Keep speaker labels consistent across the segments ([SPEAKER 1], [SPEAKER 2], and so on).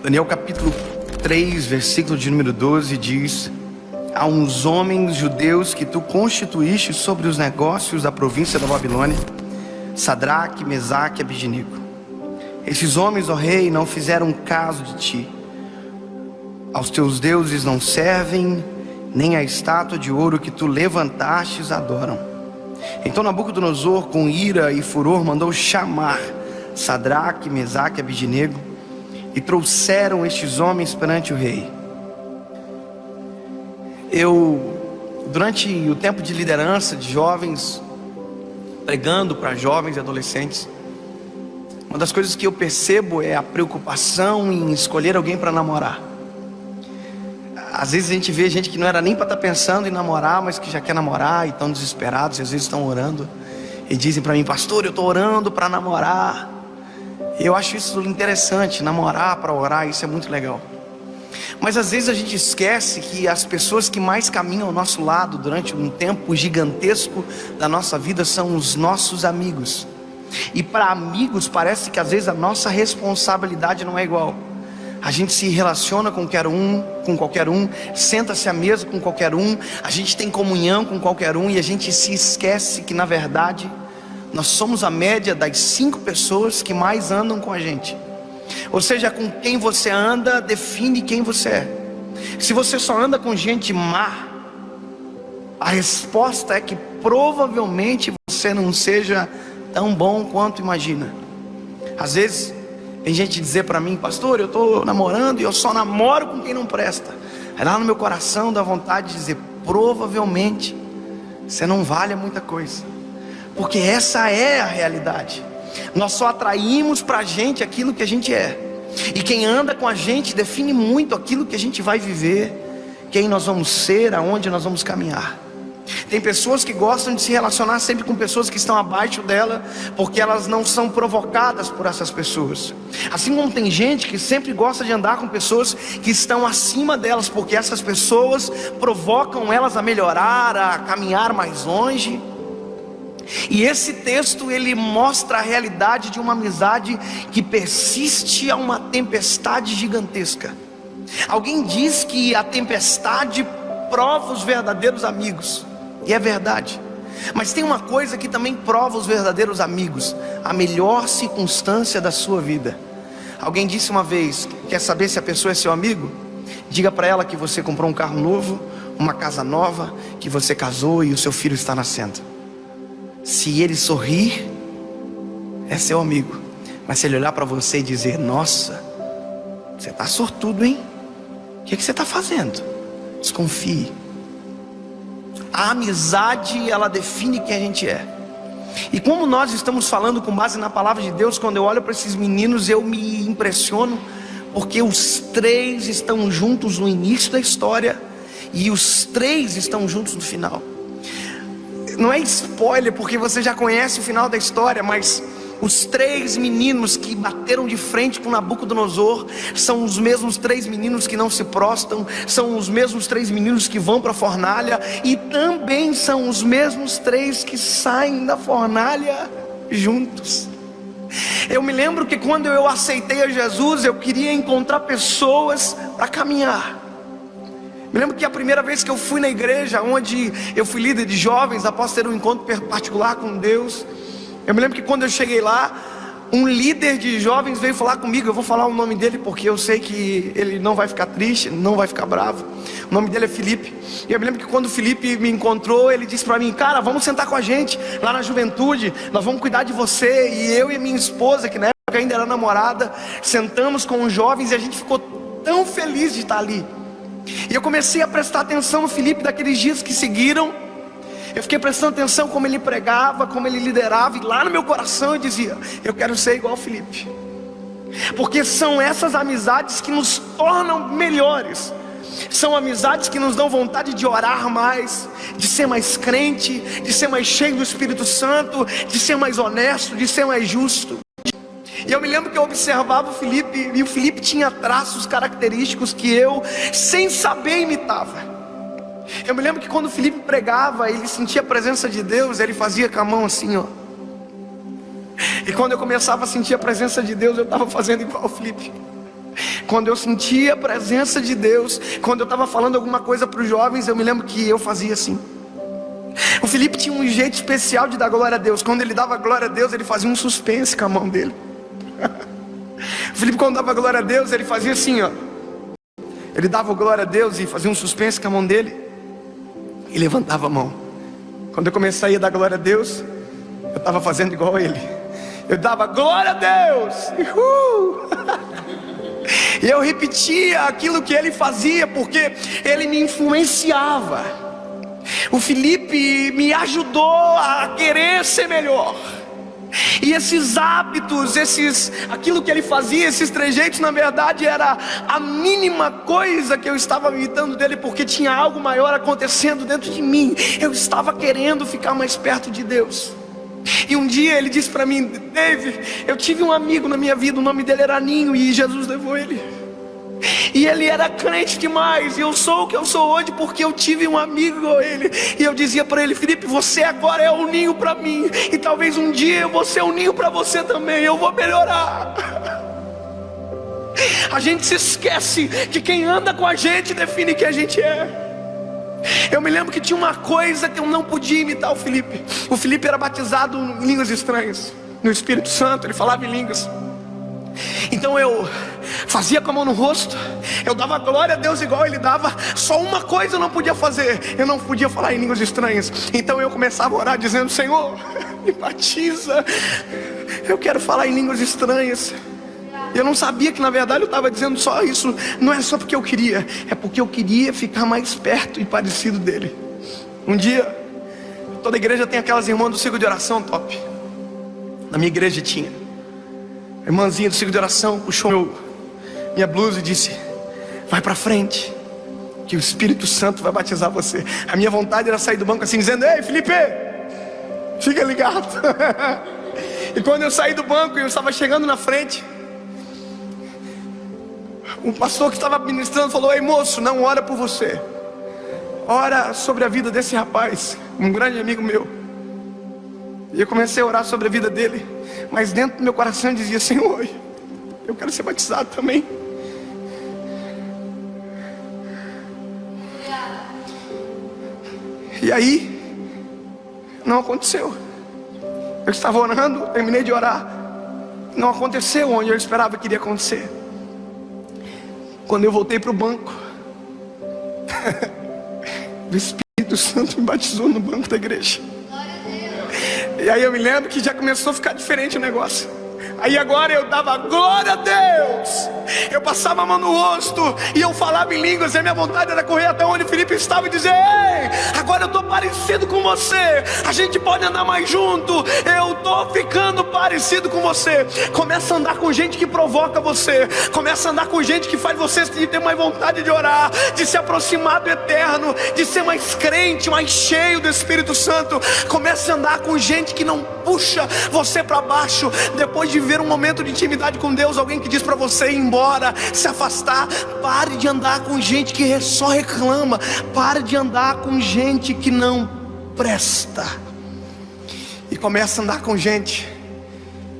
[SPEAKER 1] Daniel capítulo 3, versículo de número 12 diz: há uns homens judeus que tu constituíste sobre os negócios da província da Babilônia, Sadraque, Mesaque e Abidnego. Esses homens, ó rei, não fizeram caso de ti. Aos teus deuses não servem, nem a estátua de ouro que tu levantastes adoram. Então Nabucodonosor, com ira e furor, mandou chamar Sadraque, Mesaque e Abidnego, e trouxeram estes homens perante o rei. Durante o tempo de liderança de jovens, pregando para jovens e adolescentes, uma das coisas que eu percebo é a preocupação em escolher alguém para namorar. Às vezes a gente vê gente que não era nem para estar pensando em namorar, mas que já quer namorar e estão desesperados, e às vezes estão orando e dizem para mim: pastor, eu estou orando para namorar. E eu acho isso interessante, namorar para orar, isso é muito legal. Mas às vezes a gente esquece que as pessoas que mais caminham ao nosso lado durante um tempo gigantesco da nossa vida são os nossos amigos. E para amigos parece que às vezes a nossa responsabilidade não é igual. A gente se relaciona com qualquer um, senta-se à mesa com qualquer um, a gente tem comunhão com qualquer um, e a gente se esquece que na verdade nós somos a média das 5 pessoas que mais andam com a gente. Ou seja, com quem você anda define quem você é. Se você só anda com gente má, a resposta é que provavelmente você não seja tão bom quanto imagina. Às vezes tem gente dizer para mim: pastor, eu estou namorando e eu só namoro com quem não presta. Aí lá no meu coração dá vontade de dizer: provavelmente você não vale muita coisa, porque essa é a realidade. Nós só atraímos para a gente aquilo que a gente é, e quem anda com a gente define muito aquilo que a gente vai viver, quem nós vamos ser, aonde nós vamos caminhar. Tem pessoas que gostam de se relacionar sempre com pessoas que estão abaixo dela, porque elas não são provocadas por essas pessoas. Assim como tem gente que sempre gosta de andar com pessoas que estão acima delas, porque essas pessoas provocam elas a melhorar, a caminhar mais longe. E esse texto ele mostra a realidade de uma amizade que persiste a uma tempestade gigantesca. Alguém diz que a tempestade prova os verdadeiros amigos, e é verdade. Mas tem uma coisa que também prova os verdadeiros amigos: a melhor circunstância da sua vida. Alguém disse uma vez: quer saber se a pessoa é seu amigo? Diga para ela que você comprou um carro novo, uma casa nova, que você casou e o seu filho está nascendo. Se ele sorrir, é seu amigo. Mas se ele olhar para você e dizer: nossa, você está sortudo, hein? O que você está fazendo? Desconfie. A amizade, ela define quem a gente é. E como nós estamos falando com base na palavra de Deus, quando eu olho para esses meninos eu me impressiono, porque os 3 estão juntos no início da história e os 3 estão juntos no final. Não é spoiler, porque você já conhece o final da história, mas os 3 meninos que bateram de frente com Nabucodonosor são os mesmos 3 meninos que não se prostam, são os mesmos 3 meninos que vão para a fornalha, e também são os mesmos 3 que saem da fornalha juntos. Eu me lembro que quando eu aceitei a Jesus, eu queria encontrar pessoas para caminhar. Me lembro que a primeira vez que eu fui na igreja, onde eu fui líder de jovens, após ter um encontro particular com Deus, eu me lembro que quando eu cheguei lá, um líder de jovens veio falar comigo. Eu vou falar o nome dele porque eu sei que ele não vai ficar triste, não vai ficar bravo. O nome dele é Felipe. E eu me lembro que quando o Felipe me encontrou, ele disse para mim: cara, vamos sentar com a gente lá na juventude, nós vamos cuidar de você. E eu e minha esposa, que na época ainda era namorada, sentamos com os jovens e a gente ficou tão feliz de estar ali. E eu comecei a prestar atenção no Felipe daqueles dias que seguiram. Eu fiquei prestando atenção como ele pregava, como ele liderava, e lá no meu coração eu dizia: eu quero ser igual ao Felipe. Porque são essas amizades que nos tornam melhores. São amizades que nos dão vontade de orar mais, de ser mais crente, de ser mais cheio do Espírito Santo, de ser mais honesto, de ser mais justo. E eu me lembro que eu observava o Felipe, e o Felipe tinha traços característicos que eu, sem saber, imitava. Eu me lembro que quando o Felipe pregava, ele sentia a presença de Deus, ele fazia com a mão assim, ó. E quando eu começava a sentir a presença de Deus, eu estava fazendo igual o Felipe. quando eu sentia a presença de Deus, quando eu estava falando alguma coisa para os jovens, eu me lembro que eu fazia assim. O Felipe tinha um jeito especial de dar glória a Deus. Quando ele dava glória a Deus, ele fazia um suspense com a mão dele. O Felipe, quando dava glória a Deus, ele fazia assim, ó. Ele dava glória a Deus e fazia um suspense com a mão dele e levantava a mão. Quando eu comecei a dar glória a Deus, eu estava fazendo igual a ele. Eu dava glória a Deus. E eu repetia aquilo que ele fazia, porque ele me influenciava. O Felipe me ajudou a querer ser melhor. E esses hábitos, aquilo que ele fazia, esses trejeitos, na verdade era a mínima coisa que eu estava imitando dele, porque tinha algo maior acontecendo dentro de mim. Eu estava querendo ficar mais perto de Deus. E um dia ele disse para mim: Dave, eu tive um amigo na minha vida, o nome dele era Ninho, e Jesus levou ele. E ele era crente demais, e eu sou o que eu sou hoje porque eu tive um amigo igual ele. E eu dizia para ele: Felipe, você agora é o Ninho para mim, e talvez um dia eu vou ser o Ninho para você também. Eu vou melhorar. A gente se esquece que quem anda com a gente define quem a gente é. Eu me lembro que tinha uma coisa que eu não podia imitar o Felipe. O Felipe era batizado em línguas estranhas, no Espírito Santo, ele falava em línguas. Então eu fazia com a mão no rosto, eu dava glória a Deus igual ele dava. Só uma coisa eu não podia fazer: eu não podia falar em línguas estranhas. Então eu começava a orar dizendo: Senhor, me batiza, eu quero falar em línguas estranhas. Eu não sabia que na verdade eu estava dizendo só isso. Não é só porque eu queria, é porque eu queria ficar mais perto e parecido dele. Um dia, toda igreja tem aquelas irmãs do ciclo de oração top. Na minha igreja tinha. A irmãzinha do ciclo de oração puxou minha blusa e disse: vai para frente, que o Espírito Santo vai batizar você. A minha vontade era sair do banco assim, dizendo: ei Felipe, fica ligado. E quando eu saí do banco e eu estava chegando na frente, um pastor que estava ministrando falou: ei moço, não ora por você, ora sobre a vida desse rapaz, um grande amigo meu. E eu comecei a orar sobre a vida dele, mas dentro do meu coração eu dizia: Senhor, eu quero ser batizado também. E aí não aconteceu. Eu estava orando, terminei de orar, não aconteceu onde eu esperava que iria acontecer. Quando eu voltei para o banco, o Espírito Santo me batizou no banco da igreja. E aí eu me lembro que já começou a ficar diferente o negócio. Aí agora eu dava glória a Deus, eu passava a mão no rosto e eu falava em línguas. E a minha vontade era correr até onde o Felipe estava e dizer: ei, agora eu estou parecido com você, a gente pode andar mais junto. Eu estou ficando parecido com você. Começa a andar com gente que provoca você. Começa a andar com gente que faz você ter mais vontade de orar, de se aproximar do eterno, de ser mais crente, mais cheio do Espírito Santo. Começa a andar com gente que não puxa você para baixo. Depois de ver um momento de intimidade com Deus, alguém que diz para você ir embora, se afastar, pare de andar com gente que só reclama. Pare de andar com gente que não presta, e começa a andar com gente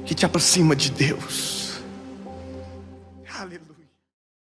[SPEAKER 1] que te aproxima de Deus.